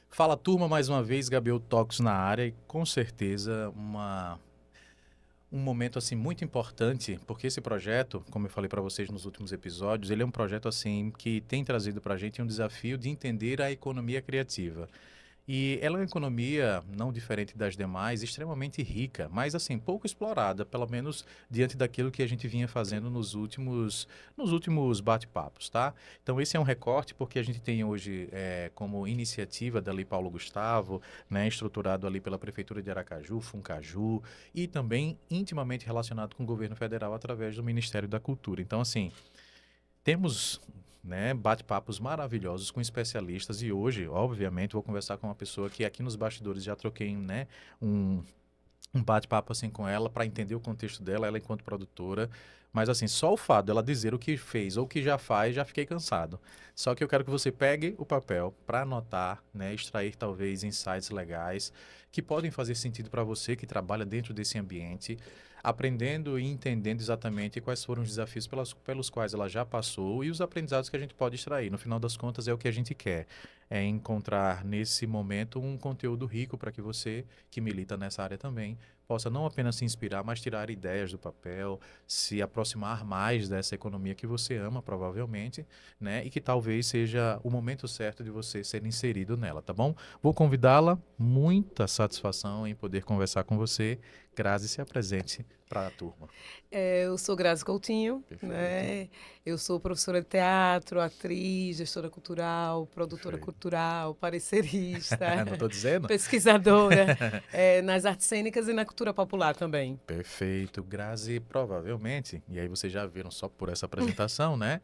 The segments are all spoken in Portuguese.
Fala, turma, mais uma vez, Gabriel Talks na área e com certeza um momento assim muito importante, porque esse projeto, como eu falei para vocês nos últimos episódios, ele é um projeto assim que tem trazido para a gente um desafio de entender a economia criativa. E ela é uma economia, não diferente das demais, extremamente rica, mas assim, pouco explorada, pelo menos diante daquilo que a gente vinha fazendo nos últimos bate-papos, tá? Então esse é um recorte porque a gente tem hoje como iniciativa da Lei Paulo Gustavo, né, estruturado ali pela Prefeitura de Aracaju, Funcaju, e também intimamente relacionado com o governo federal através do Ministério da Cultura. Então assim, temos, né, bate-papos maravilhosos com especialistas e hoje, obviamente, vou conversar com uma pessoa que aqui nos bastidores já troquei, né, um, um bate-papo assim com ela para entender o contexto dela, ela enquanto produtora. Mas assim, só o fato dela dizer o que fez ou o que já faz, já fiquei cansado. Só que eu quero que você pegue o papel para anotar, né, extrair talvez insights legais que podem fazer sentido para você que trabalha dentro desse ambiente, aprendendo e entendendo exatamente quais foram os desafios pelos quais ela já passou e os aprendizados que a gente pode extrair. No final das contas, é o que a gente quer, é encontrar nesse momento um conteúdo rico para que você, que milita nessa área também, possa não apenas se inspirar, mas tirar ideias do papel, se aproximar mais dessa economia que você ama, provavelmente, né? E que talvez seja o momento certo de você ser inserido nela, tá bom? Vou convidá-la, muita satisfação em poder conversar com você. Grazi, se apresente para a turma. Eu sou Grazi Coutinho, Perfeito. né? Eu sou professora de teatro, atriz, gestora cultural, produtora Perfeito. cultural, parecerista, Não estou dizendo? pesquisadora nas artes cênicas e na cultura popular também. Perfeito. Grazi, provavelmente, e aí vocês já viram só por essa apresentação, né?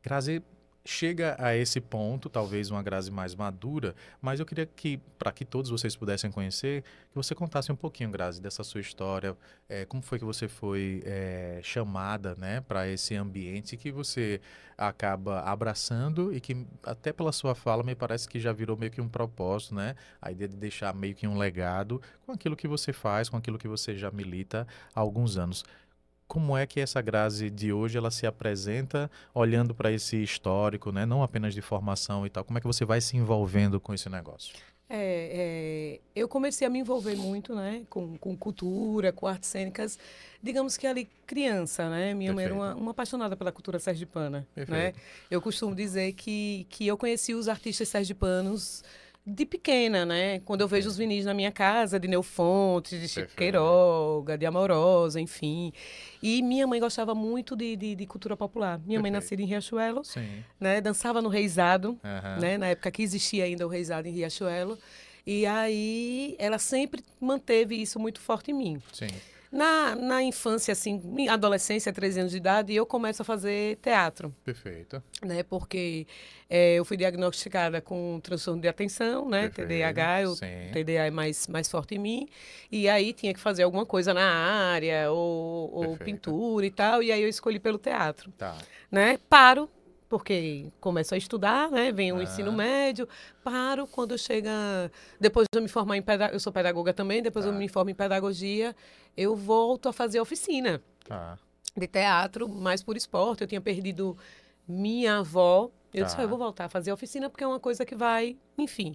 Grazi chega a esse ponto, talvez uma Grazi mais madura, mas eu queria que, para que todos vocês pudessem conhecer, que você contasse um pouquinho, Grazi, dessa sua história, como foi que você foi chamada, né, para esse ambiente que você acaba abraçando e que, até pela sua fala, me parece que já virou meio que um propósito, né? A ideia de deixar meio que um legado com aquilo que você faz, com aquilo que você já milita há alguns anos. Como é que essa Grazi de hoje ela se apresenta olhando para esse histórico, né? Não apenas de formação e tal. Como é que você vai se envolvendo com esse negócio? Eu comecei a me envolver muito, né, com cultura, com artes cênicas, digamos que ali criança, né? Minha mãe era Perfeito. uma apaixonada pela cultura sergipana, né? Perfeito. Eu costumo dizer que eu conheci os artistas sergipanos de pequena, né? Quando eu vejo os vinis na minha casa, de Neu Fontes, de Chico Perfeito. Queiroga, de Amorosa, enfim. E minha mãe gostava muito de cultura popular. Minha mãe Perfeito. nascida em Riachuelo, Sim. né? Dançava no Reisado, Aham. né? Na época que existia ainda o Reisado em Riachuelo. E aí ela sempre manteve isso muito forte em mim. Sim. Na infância, assim, adolescência, 13 anos de idade, eu começo a fazer teatro, Perfeito. né? Porque eu fui diagnosticada com transtorno de atenção, né? Perfeito. TDAH, o Sim. TDA é mais forte em mim. E aí tinha que fazer alguma coisa na área, ou Perfeito. pintura e tal. E aí eu escolhi pelo teatro, Tá. né? Paro, porque começo a estudar, né? Vem o ensino Aham. médio, paro quando chega... Depois de eu me formar em pedagogia, eu sou pedagoga também, depois eu Tá. me formo em pedagogia, eu volto a fazer oficina Tá. de teatro, mais por esporte. Eu tinha perdido minha avó. Eu disse, Tá. eu vou voltar a fazer oficina porque é uma coisa que vai... Enfim,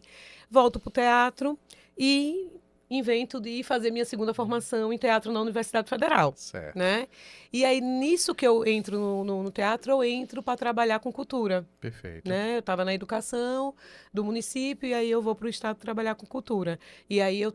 volto para o teatro e invento de fazer minha segunda formação em teatro na Universidade Federal, Certo. né? E aí, nisso que eu entro no teatro, eu entro para trabalhar com cultura, Perfeito. né? Eu estava na educação do município e aí eu vou para o estado trabalhar com cultura. E aí eu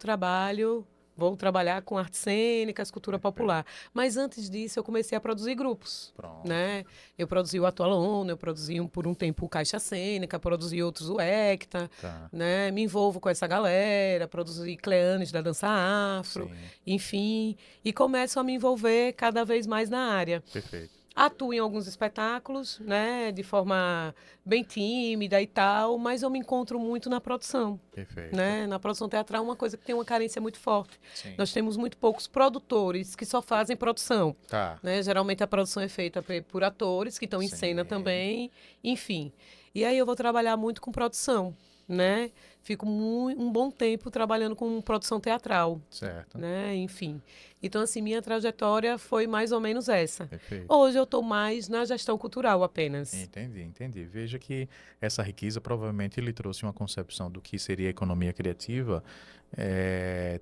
vou trabalhar com artes cênicas, cultura popular. Mas antes disso, eu comecei a produzir grupos, Pronto. né? Eu produzi o Atualona, eu produzi por um tempo o Caixa Cênica, produzi outros o Hecta, Tá. né? Me envolvo com essa galera, produzi Cleanes da dança afro, Sim. enfim, e começo a me envolver cada vez mais na área. Perfeito. Atuo em alguns espetáculos, né, de forma bem tímida e tal, mas eu me encontro muito na produção, Perfeito. né? Na produção teatral é uma coisa que tem uma carência muito forte. Sim. Nós temos muito poucos produtores que só fazem produção, Tá. né? Geralmente a produção é feita por atores que estão em cena Sim. também, enfim. E aí eu vou trabalhar muito com produção, né? Fico um bom tempo trabalhando com produção teatral, Certo. né? Enfim. Então, assim, minha trajetória foi mais ou menos essa. Perfeito. Hoje eu estou mais na gestão cultural apenas. Entendi, entendi. Veja que essa riqueza provavelmente lhe trouxe uma concepção do que seria a economia criativa,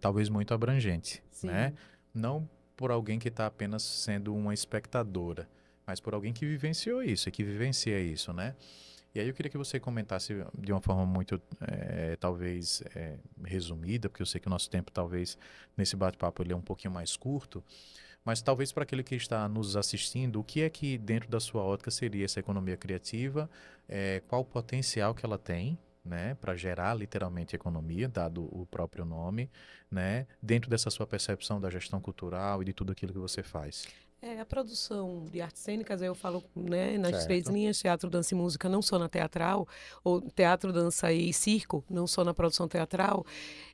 talvez muito abrangente, né? Sim. Não por alguém que está apenas sendo uma espectadora, mas por alguém que vivenciou isso e que vivencia isso, né? E aí eu queria que você comentasse de uma forma muito, talvez, resumida, porque eu sei que o nosso tempo, talvez, nesse bate-papo, ele é um pouquinho mais curto, mas talvez para aquele que está nos assistindo, o que é que dentro da sua ótica seria essa economia criativa? Qual o potencial que ela tem, né, para gerar literalmente economia, dado o próprio nome, né, dentro dessa sua percepção da gestão cultural e de tudo aquilo que você faz? A produção de artes cênicas, aí eu falo, né, nas três Certo. linhas, teatro, dança e música, não só na teatral, ou teatro, dança e circo, não só na produção teatral,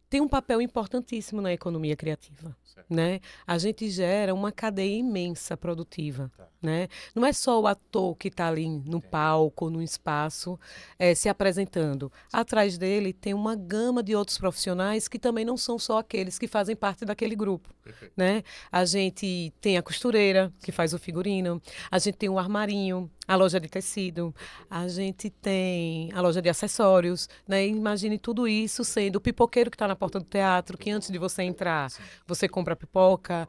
tem um papel importantíssimo na economia criativa, Certo. né? A gente gera uma cadeia imensa produtiva, Tá. né? Não é só o ator que está ali no Entendi. palco, no espaço, se apresentando. Atrás dele tem uma gama de outros profissionais que também não são só aqueles que fazem parte daquele grupo, Perfeito. né? A gente tem a costureira, que Sim. faz o figurino, a gente tem o armarinho, a loja de tecido, a gente tem a loja de acessórios, né? Imagine tudo isso sendo o pipoqueiro que está na porta do teatro, que antes de você entrar, Sim. você compra pipoca,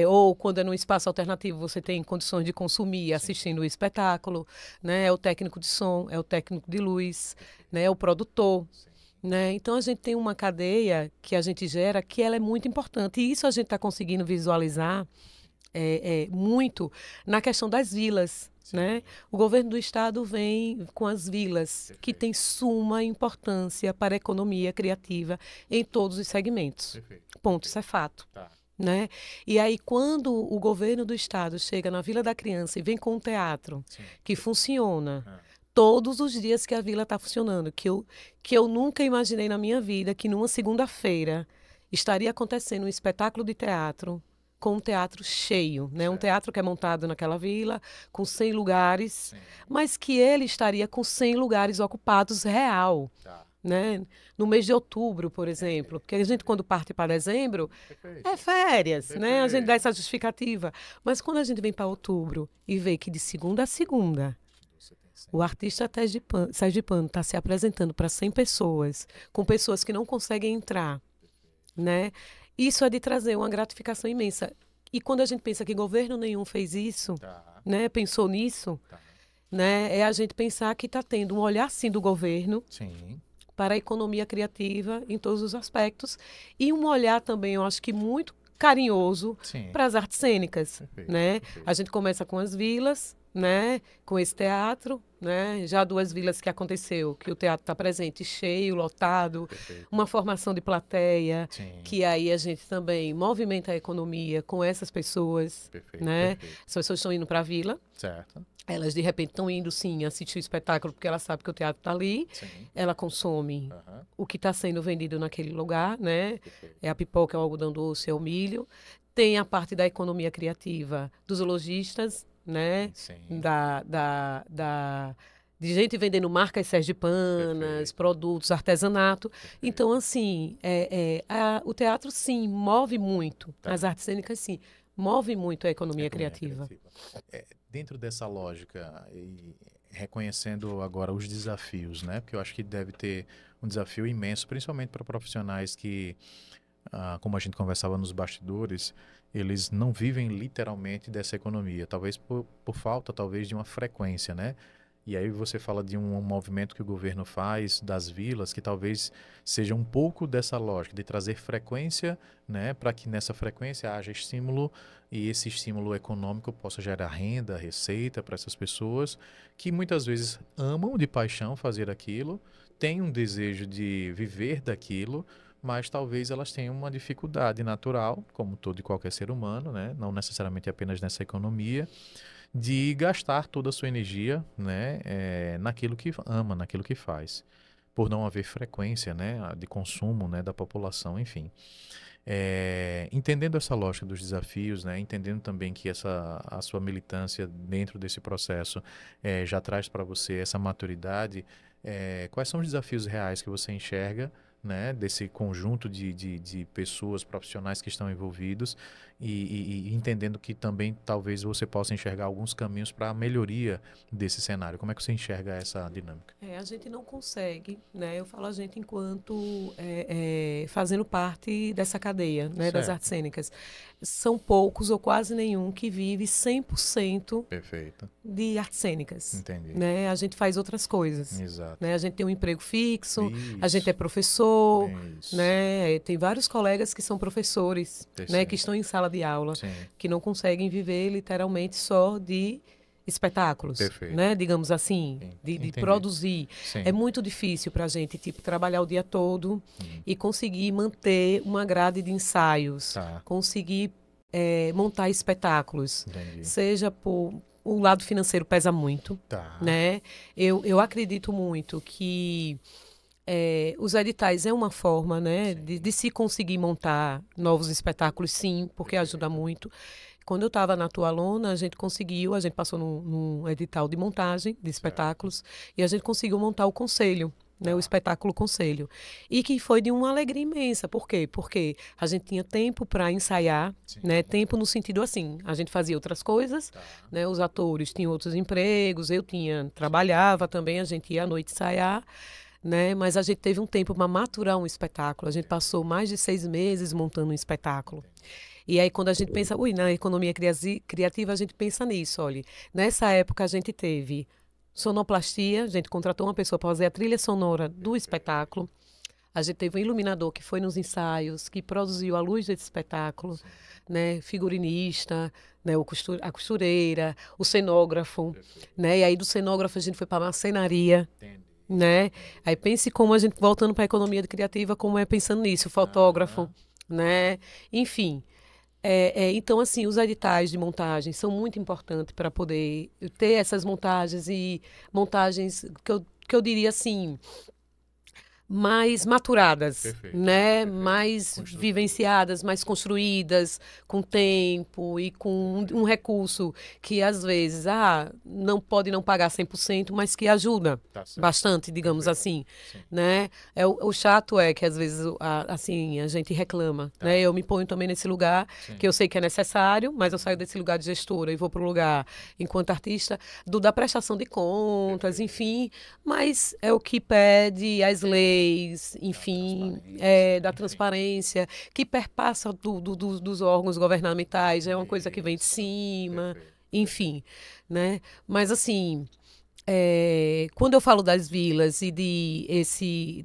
ou quando é num espaço alternativo, você tem condições de consumir Sim. assistindo o espetáculo, né? É o técnico de som, é o técnico de luz, né? É o produtor. Sim. Né? Então a gente tem uma cadeia que a gente gera que ela é muito importante. E isso a gente está conseguindo visualizar muito na questão das vilas. Sim. Né? O governo do estado vem com as vilas, que Perfeito. tem suma importância para a economia criativa em todos os segmentos. Perfeito. Ponto, isso é fato. Tá. Né? E aí, quando o governo do estado chega na Vila da Criança e vem com um teatro Sim. que funciona Ah, todos os dias que a vila está funcionando, que eu nunca imaginei na minha vida que numa segunda-feira estaria acontecendo um espetáculo de teatro com um teatro cheio, né? Um certo. teatro que é montado naquela vila, com 100 lugares, Sim. mas que ele estaria com 100 lugares ocupados real. Tá. Né? No mês de outubro, por exemplo, porque a gente, quando parte para dezembro, Perfeito. é férias, né? A gente dá Perfeito. essa justificativa. Mas quando a gente vem para outubro e vê que de segunda a segunda Você tem o artista sergipano está se apresentando para 100 pessoas, com pessoas que não conseguem entrar, né? Isso é de trazer uma gratificação imensa. E quando a gente pensa que governo nenhum fez isso, Tá. né? Pensou nisso, Tá. né? É a gente pensar que está tendo um olhar sim do governo Sim. para a economia criativa em todos os aspectos e um olhar também, eu acho que muito carinhoso Sim. para as artes cênicas, Perfeito. né? Perfeito. A gente começa com as vilas, né? Com esse teatro, né? Já 2 vilas que aconteceu, que o teatro está presente, cheio, lotado, Perfeito. uma formação de plateia, Sim. que aí a gente também movimenta a economia com essas pessoas, Perfeito. né? Perfeito. As pessoas estão indo para a vila, Certo. elas de repente estão indo sim assistir o espetáculo porque ela sabe que o teatro está ali, Sim. ela consome Aham. o que está sendo vendido naquele lugar, né? Perfeito. É a pipoca, é o algodão doce, é o milho. Tem a parte da economia criativa dos lojistas, né? Sim. De gente vendendo marcas sergipanas, Perfeito. produtos, artesanato. Perfeito. Então, assim, o teatro, sim, move muito. Tá. As artes cênicas, sim, move muito a economia Economia criativa. Dentro dessa lógica e reconhecendo agora os desafios, né? Porque eu acho que deve ter um desafio imenso, principalmente para profissionais que, como a gente conversava nos bastidores, eles não vivem literalmente dessa economia, talvez por falta, talvez de uma frequência, né? E aí você fala de um movimento que o governo faz das vilas, que talvez seja um pouco dessa lógica, de trazer frequência, né, para que nessa frequência haja estímulo e esse estímulo econômico possa gerar renda, receita para essas pessoas que muitas vezes amam de paixão fazer aquilo, têm um desejo de viver daquilo, mas talvez elas tenham uma dificuldade natural, como todo e qualquer ser humano, né, não necessariamente apenas nessa economia, de gastar toda a sua energia, né, naquilo que ama, naquilo que faz, por não haver frequência, né, de consumo, né, da população, enfim. Entendendo essa lógica dos desafios, né, entendendo também que a sua militância dentro desse processo já traz para você essa maturidade, quais são os desafios reais que você enxerga, né, desse conjunto de pessoas profissionais que estão envolvidos e entendendo que também talvez você possa enxergar alguns caminhos para a melhoria desse cenário. Como é que você enxerga essa dinâmica? A gente não consegue, né? Eu falo a gente enquanto fazendo parte dessa cadeia, né, das artes Certo. cênicas. São poucos ou quase nenhum que vive 100% Perfeito. de artes cênicas, Entendi. né? A gente faz outras coisas, Exato. né? A gente tem um emprego fixo, a gente é Isso. professor, Isso. né? Tem vários colegas que são professores, né? Que Terceiro. estão em sala de aula, Sim. que não conseguem viver literalmente só de espetáculos, Perfeito. né? Digamos assim, de Entendi. produzir. É Sim. muito difícil para a gente, tipo, trabalhar o dia todo Uhum. e conseguir manter uma grade de ensaios, Tá. conseguir montar espetáculos, Entendi. seja por o lado financeiro pesa muito, Tá. né? Eu acredito muito que os editais é uma forma, né, Sim. de se conseguir montar novos espetáculos, sim, porque ajuda Perfeito. muito. Quando eu estava na Tualona, a gente passou num edital de montagem de Certo. espetáculos e a gente conseguiu montar o conselho, né, o Tá. espetáculo Conselho. E que foi de uma alegria imensa. Por quê? Porque a gente tinha tempo para ensaiar, Sim. né, tempo no sentido assim, a gente fazia outras coisas, Tá. né, os atores tinham outros empregos, trabalhava também, a gente ia à noite ensaiar, né? Mas a gente teve um tempo para maturar um espetáculo. A gente passou mais de 6 meses montando um espetáculo. E aí, quando a gente pensa, na economia criativa, a gente pensa nisso, olha. Nessa época, a gente teve sonoplastia, a gente contratou uma pessoa para fazer a trilha sonora do espetáculo. A gente teve um iluminador que foi nos ensaios, que produziu a luz desse espetáculo, né? Figurinista, né? A costureira, o cenógrafo, né? E aí, do cenógrafo, a gente foi para a marcenaria. Entendi. Né? Aí pense como a gente, voltando para a economia criativa, como é pensando nisso, o fotógrafo, né? Enfim. Então, assim, os editais de montagem são muito importantes para poder ter essas montagens e montagens que eu diria assim, mais maturadas, Perfeito. né? Perfeito. Mais Construtor. vivenciadas, mais construídas, com tempo e com um recurso que às vezes não pode não pagar 100%, mas que ajuda Tá certo. bastante, digamos Perfeito. assim, Sim. né? O chato é que às vezes assim a gente reclama, Tá. né? Eu me ponho também nesse lugar Sim. que eu sei que é necessário, mas eu saio desse lugar de gestora e vou para o lugar enquanto artista da prestação de contas, Perfeito. enfim, mas é o que pede as leis, enfim, da transparência, que perpassa dos órgãos governamentais, é uma coisa que vem de Isso. cima, Perfeito. enfim, né? Mas assim, quando eu falo das vilas e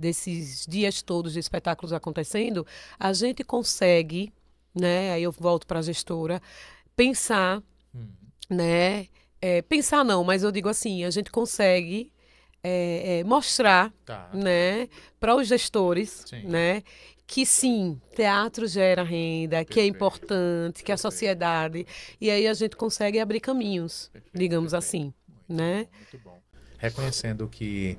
desses dias todos de espetáculos acontecendo, a gente consegue, né? Aí eu volto para a gestora, pensar, né? Pensar não, mas eu digo assim, a gente consegue mostrar, Tá. né, para os gestores, Sim. né, que sim, teatro gera renda, que é Perfeito. importante, que a sociedade, e aí a gente consegue abrir caminhos, Perfeito. digamos Perfeito. assim, né? Muito bom. Reconhecendo que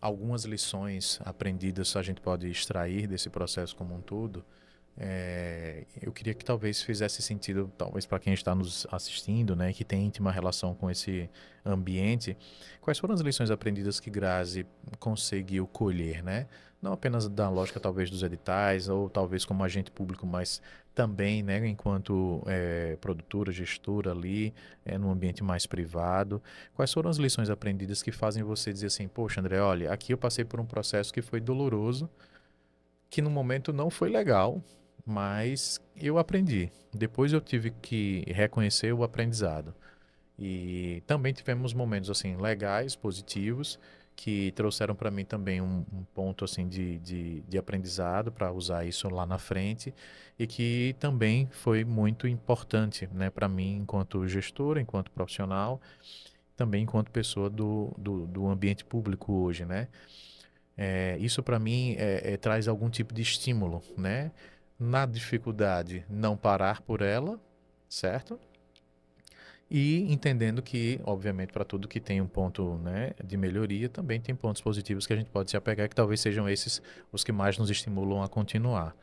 algumas lições aprendidas a gente pode extrair desse processo como um todo, eu queria que talvez fizesse sentido, talvez para quem está nos assistindo, né, que tem íntima relação com esse ambiente, quais foram as lições aprendidas que Grazi conseguiu colher, né? Não apenas da lógica talvez dos editais, ou talvez como agente público, mas também, né, enquanto produtora, gestora ali, num ambiente mais privado. Quais foram as lições aprendidas que fazem você dizer assim, poxa, André, olha, aqui eu passei por um processo que foi doloroso, que no momento não foi legal, mas eu aprendi. Depois eu tive que reconhecer o aprendizado. E também tivemos momentos assim legais, positivos, que trouxeram para mim também um ponto assim de aprendizado para usar isso lá na frente e que também foi muito importante, né, para mim enquanto gestor, enquanto profissional, também enquanto pessoa do ambiente público hoje, né? Isso para mim traz algum tipo de estímulo, né? Na dificuldade, não parar por ela, certo? E entendendo que, obviamente, para tudo que tem um ponto, né, de melhoria, também tem pontos positivos que a gente pode se apegar, que talvez sejam esses os que mais nos estimulam a continuar.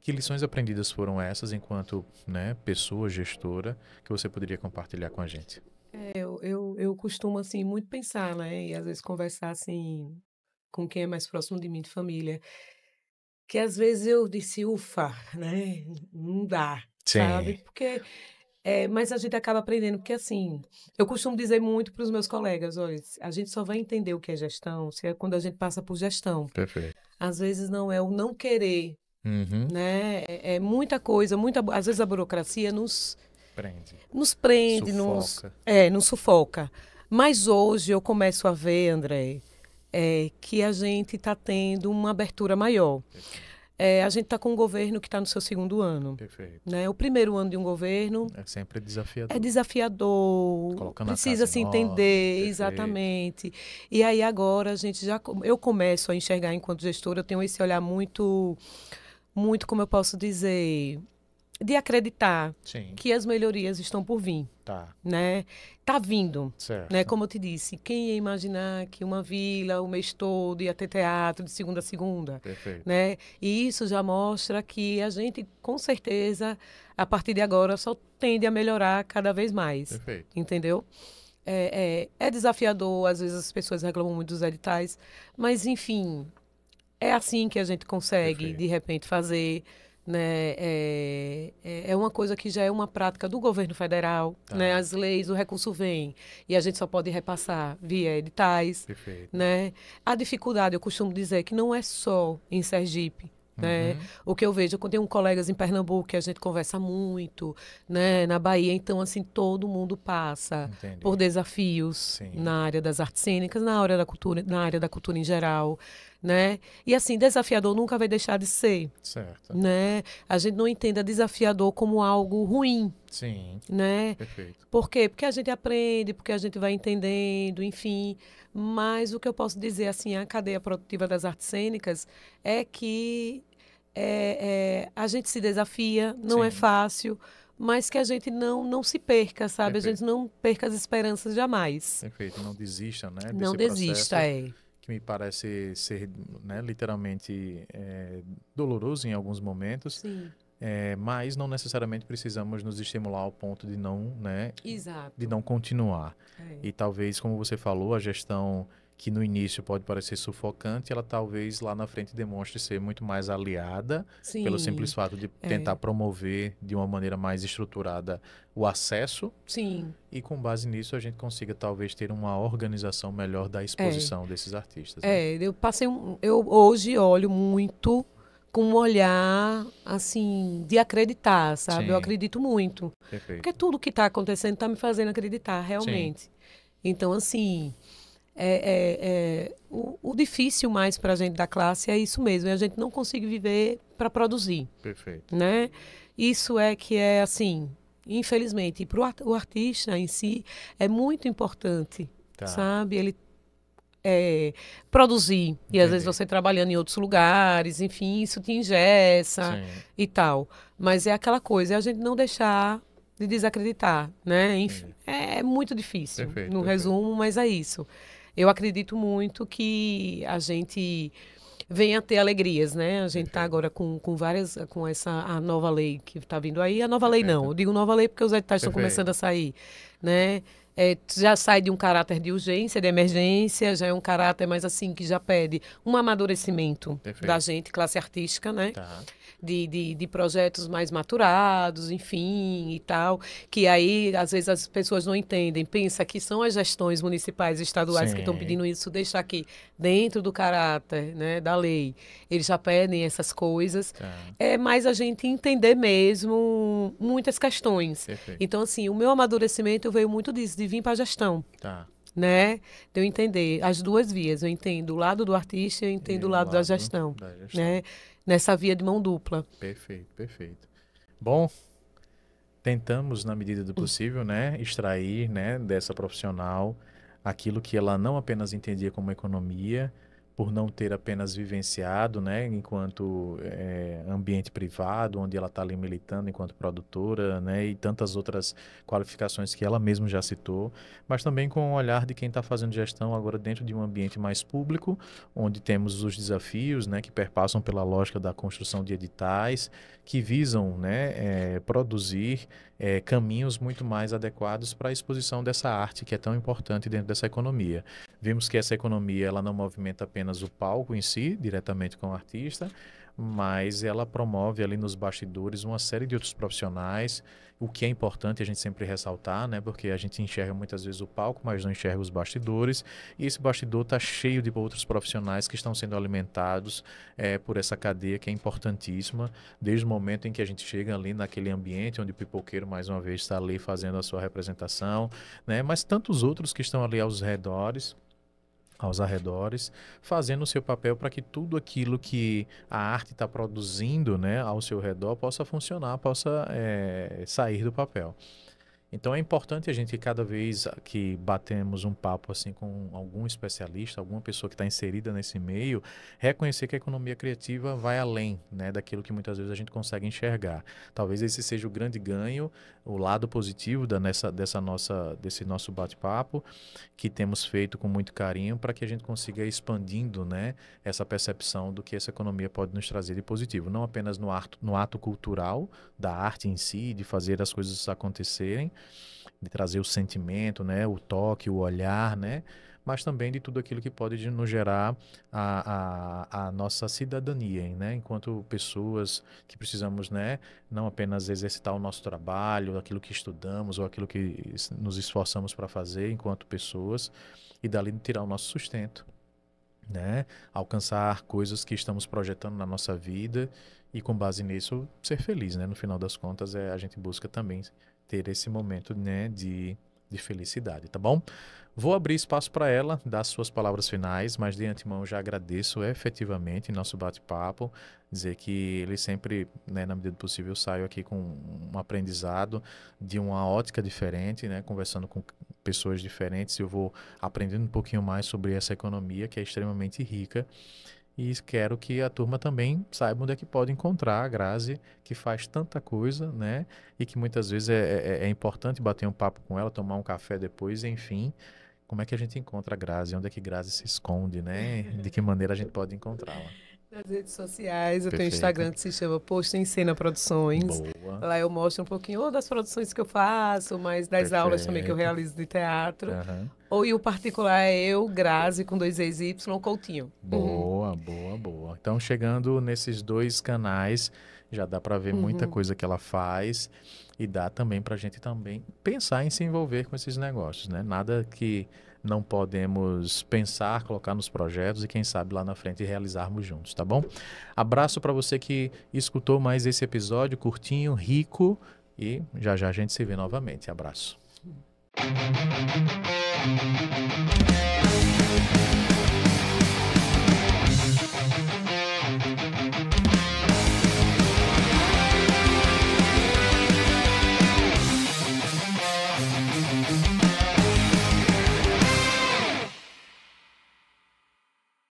Que lições aprendidas foram essas enquanto, né, pessoa gestora que você poderia compartilhar com a gente? Eu costumo, assim, muito pensar, né, e às vezes conversar, assim, com quem é mais próximo de mim, de família, que às vezes eu disse: "Ufa", né, não dá, sabe, Sim, porque mas a gente acaba aprendendo, porque, assim, eu costumo dizer muito para os meus colegas: "Olha, a gente só vai entender o que é gestão se é quando a gente passa por gestão". perfeito. Às vezes não é o não querer, Uhum. né, é muita coisa, às vezes a burocracia Prende, nos prende, sufoca. nos sufoca. Mas hoje eu começo a ver, André, que a gente está tendo uma abertura maior. Perfeito, A gente está com um governo que está no seu segundo ano. perfeito. Né? O primeiro ano de um governo É sempre é desafiador. desafiador, Colocando a casa precisa em se ordem, entender perfeito. exatamente. E aí agora a gente eu começo a enxergar enquanto gestora, eu tenho esse olhar muito, muito, como eu posso dizer, de acreditar Sim, que as melhorias estão por vir, tá, né? Tá vindo, né? certo, Como eu te disse, quem ia imaginar que uma vila o mês todo ia ter teatro de segunda a segunda, perfeito, né? E isso já mostra que a gente, com certeza, a partir de agora, só tende a melhorar cada vez mais, perfeito, entendeu? É desafiador, às vezes as pessoas reclamam muito dos editais, mas enfim, é assim que a gente consegue, de perfeito. repente, fazer, né? É uma coisa que já é uma prática do governo federal, né? Tá, As leis, o recurso vem e a gente só pode repassar via editais, perfeito. né? A dificuldade, eu costumo dizer que não é só em Sergipe. Né? Uhum, O que eu vejo, eu tenho colegas em Pernambuco que a gente conversa muito, né? Na Bahia, então assim, todo mundo passa por entendi. desafios Sim, na área das artes cênicas, na área da cultura em geral, né? E assim, desafiador nunca vai deixar de ser, certo. né? A gente não entenda desafiador como algo ruim, Sim, né? perfeito. Por quê? Porque a gente aprende, porque a gente vai entendendo, enfim. Mas o que eu posso dizer, assim, a cadeia produtiva das artes cênicas é que a gente se desafia, não é Sim, fácil, mas que a gente não se perca, sabe? A gente perfeito. não perca as esperanças jamais. Perfeito. Não desista, né, Não desse desista, processo é. que me parece ser, né, literalmente doloroso em alguns momentos, Sim, mas não necessariamente precisamos nos estimular ao ponto de não, né, de exato. não continuar. É. E talvez, como você falou, a gestão que no início pode parecer sufocante, ela talvez lá na frente demonstre ser muito mais aliada, pelo simples Sim, fato de tentar é, promover de uma maneira mais estruturada o acesso sim, e com base nisso a gente consiga talvez ter uma organização melhor da é, exposição desses artistas, né? eu hoje olho muito com um olhar, assim, de acreditar, sabe? Eu Sim, acredito muito, porque perfeito. tudo que está acontecendo está me fazendo acreditar, Sim, realmente. Então, assim, o difícil mais para a gente da classe é isso mesmo, é a gente não conseguir viver para produzir, perfeito. né? Isso é que é, assim, infelizmente, e para o artista em si é muito importante, Tá, sabe? Ele produzir. E às vezes entendi. você trabalhando em outros lugares, enfim, isso te engessa Sim, e tal. Mas é aquela coisa, é a gente não deixar de desacreditar, né? entendi. É muito difícil, Perfeito, no perfeito. resumo, mas é isso. Eu acredito muito que a gente venha a ter alegrias, né? A gente está Perfeito. agora com várias, com essa a nova lei que está vindo aí. A nova lei não, Perfeito. eu digo nova lei porque os editais estão começando Perfeito. a sair, né? Já sai de um caráter de urgência, de emergência, já é um caráter mais assim que já pede um amadurecimento da Perfeito. gente, classe artística, né? Tá. De projetos mais maturados, enfim, e tal, que aí às vezes as pessoas não entendem, pensa que são as gestões municipais e estaduais que estão Sim, pedindo isso, deixar que dentro do caráter, né, da lei, eles já pedem essas coisas, tá. é mais a gente entender mesmo muitas questões. Perfeito. Então, assim, o meu amadurecimento veio muito disso, de vir para a gestão. Tá. Né? De eu entender as duas vias. Eu entendo o lado do artista e eu entendo E o o lado da lado gestão, da gestão. né? Nessa via de mão dupla. Perfeito, perfeito. Bom, tentamos, na medida do possível, né, extrair, né, dessa profissional aquilo que ela não apenas entendia como economia, por não ter apenas vivenciado, né, enquanto ambiente privado, onde ela está ali militando enquanto produtora, né, e tantas outras qualificações que ela mesma já citou, mas também com o olhar de quem está fazendo gestão agora dentro de um ambiente mais público, onde temos os desafios, né, que perpassam pela lógica da construção de editais, que visam, né, produzir caminhos muito mais adequados para a exposição dessa arte que é tão importante dentro dessa economia. Vimos que essa economia ela não movimenta apenas o palco em si, diretamente com o artista, mas ela promove ali nos bastidores uma série de outros profissionais, o que é importante a gente sempre ressaltar, né? Porque a gente enxerga muitas vezes o palco, mas não enxerga os bastidores, e esse bastidor está cheio de outros profissionais que estão sendo alimentados por essa cadeia que é importantíssima, desde o momento em que a gente chega ali naquele ambiente onde o pipoqueiro, mais uma vez, está ali fazendo a sua representação, né? Mas tantos outros que estão ali aos arredores, fazendo o seu papel para que tudo aquilo que a arte está produzindo, né, ao seu redor possa funcionar, possa sair do papel. Então é importante a gente, cada vez que batemos um papo assim com algum especialista, alguma pessoa que está inserida nesse meio, reconhecer que a economia criativa vai além, né, daquilo que muitas vezes a gente consegue enxergar. Talvez esse seja o grande ganho, o lado positivo desse nosso bate-papo, que temos feito com muito carinho para que a gente consiga ir expandindo, né, essa percepção do que essa economia pode nos trazer de positivo, não apenas no ato cultural da arte em si, de fazer as coisas acontecerem, de trazer o sentimento, né, o toque, o olhar, né, mas também de tudo aquilo que pode nos gerar a nossa cidadania, né, enquanto pessoas que precisamos, né, não apenas exercitar o nosso trabalho, aquilo que estudamos ou aquilo que nos esforçamos para fazer enquanto pessoas, e dali tirar o nosso sustento, né, alcançar coisas que estamos projetando na nossa vida e com base nisso ser feliz, né, no final das contas a gente busca também ter esse momento, né, de felicidade, tá bom? Vou abrir espaço para ela dar suas palavras finais, mas de antemão já agradeço efetivamente nosso bate-papo, dizer que ele sempre, né, na medida do possível, eu saio aqui com um aprendizado de uma ótica diferente, né, conversando com pessoas diferentes, eu vou aprendendo um pouquinho mais sobre essa economia que é extremamente rica. E quero que a turma também saiba onde é que pode encontrar a Grazi, que faz tanta coisa, né? E que muitas vezes é importante bater um papo com ela, tomar um café depois, enfim. Como é que a gente encontra a Grazi? Onde é que Grazi se esconde, né? De que maneira a gente pode encontrá-la? Nas redes sociais, eu tenho um Perfeito. Instagram que se chama Posto em Cena Produções. Boa. Lá eu mostro um pouquinho ou das produções que eu faço, mas das aulas também que eu Perfeito. realizo de teatro. Aham. Ou e o particular é eu, Grazi, com 2 EY, Coutinho. Boa, boa, boa. Então, chegando nesses dois canais, já dá para ver muita coisa que ela faz e dá também para a gente também pensar em se envolver com esses negócios, né? Nada que não podemos pensar, colocar nos projetos e quem sabe lá na frente realizarmos juntos, tá bom? Abraço para você que escutou mais esse episódio curtinho, rico, e já já a gente se vê novamente. Abraço.